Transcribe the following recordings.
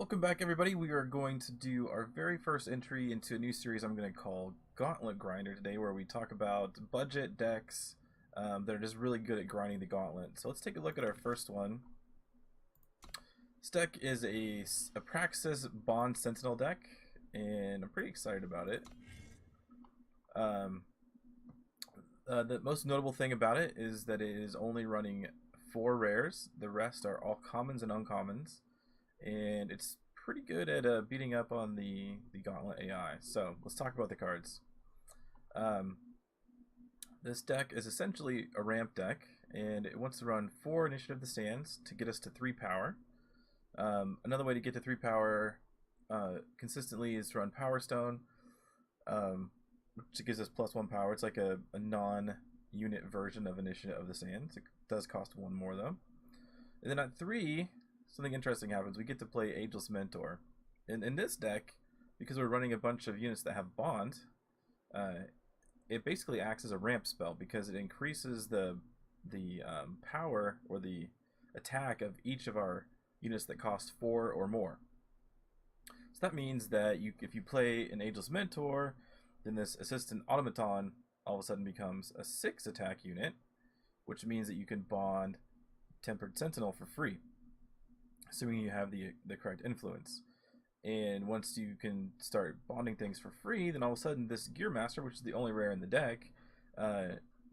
Welcome back, everybody. We are going to do our very first entry into a new series I'm going to call Gauntlet Grinder today, where we talk about budget decks that are just really good at grinding the Gauntlet. So let's take a look at our first one. This deck is a Praxis Bond Sentinel deck, and I'm pretty excited about it. The most notable thing about it is that it is only running 4 rares. The rest are all commons and uncommons. And it's pretty good at beating up on the Gauntlet AI. So let's talk about the cards. This deck is essentially a ramp deck, and it wants to run 4 Initiative the Stands to get us to 3 power. Another way to get to 3 power consistently is to run Power Stone, which gives us +1 power. It's like a non-unit version of Initiative of the Sands. It does cost 1 more though. And then at 3, something interesting happens. We get to play Ageless Mentor. And in this deck, because we're running a bunch of units that have Bond, it basically acts as a ramp spell because it increases the power or the attack of each of our units that cost 4 or more. So that means that if you play an Ageless Mentor, then this Assistant Automaton all of a sudden becomes a 6 attack unit, which means that you can bond Tempered Sentinel for free, assuming you have the correct influence. And once you can start bonding things for free, then all of a sudden this Gear Master, which is the only rare in the deck,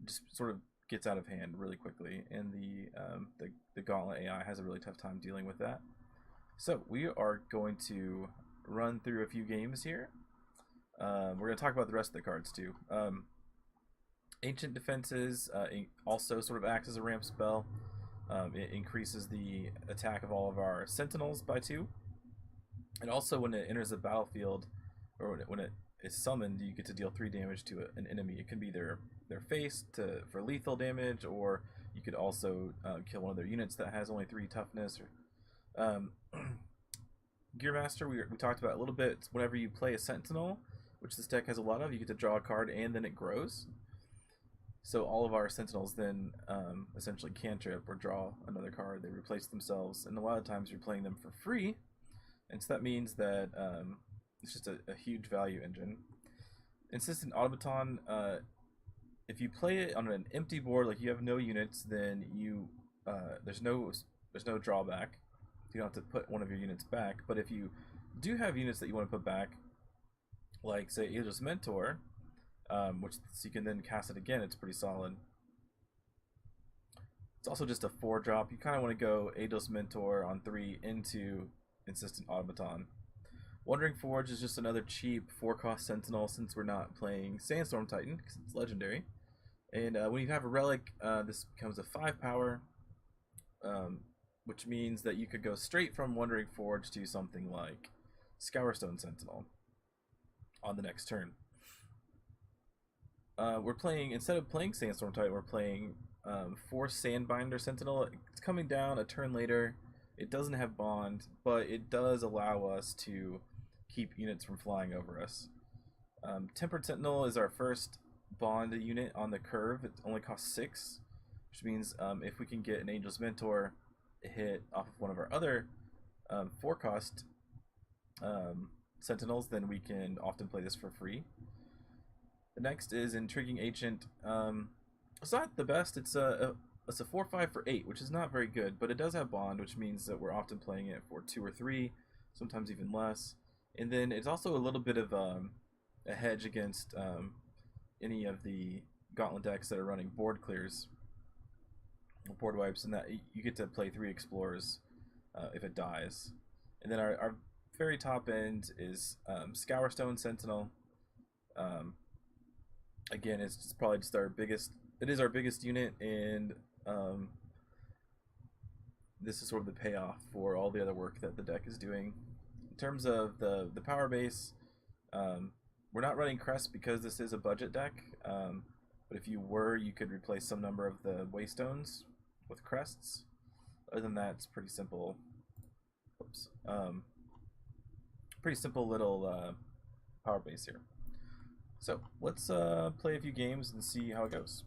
just sort of gets out of hand really quickly, and the Gauntlet AI has a really tough time dealing with that. So we are going to run through a few games here. We're going to talk about the rest of the cards too. Ancient Defenses also sort of acts as a ramp spell. It increases the attack of all of our Sentinels by 2. And also when it enters the battlefield, or when it is summoned, you get to deal 3 damage to an enemy. It can be their face for lethal damage, or you could also kill one of their units that has only 3 toughness. Gear Master, we talked about a little bit. It's whenever you play a Sentinel, which this deck has a lot of, you get to draw a card and then it grows. So all of our Sentinels then essentially cantrip or draw another card. They replace themselves, and a lot of times you're playing them for free, and so that means that it's just a huge value engine. Insistent Automaton, if you play it on an empty board, like you have no units, then there's no drawback. You don't have to put one of your units back. But if you do have units that you want to put back, like say Ageless Mentor, which so you can then cast it again, it's pretty solid. It's also just a 4-drop. You kind of want to go Ageless Mentor on 3 into Insistent Automaton. Wandering Forge is just another cheap 4-cost Sentinel, since we're not playing Sandstorm Titan because it's legendary. And when you have a relic, this becomes a 5 power, which means that you could go straight from Wandering Forge to something like Scourstone Sentinel on the next turn. We're playing, instead of playing Sandstorm Titan, we're playing Force Sandbinder Sentinel. It's coming down a turn later. It doesn't have Bond, but it does allow us to keep units from flying over us. Tempered Sentinel is our first Bond unit on the curve. It only costs 6, which means if we can get an Ageless Mentor hit off of one of our other 4-cost Sentinels, then we can often play this for free. The next is Intriguing Ancient. It's not the best. It's a 4/5 for 8, which is not very good, but it does have Bond, which means that we're often playing it for 2 or 3, sometimes even less. And then it's also a little bit of a hedge against any of the Gauntlet decks that are running board clears or board wipes, and that you get to play 3 Explorers if it dies. And then our very top end is Scourstone Sentinel. Again, it's probably just our biggest. It is our biggest unit, and this is sort of the payoff for all the other work that the deck is doing. In terms of the power base, we're not running Crest because this is a budget deck. But if you were, you could replace some number of the Waystones with Crests. Other than that, it's pretty simple. Oops. Pretty simple little power base here. So let's play a few games and see how it goes.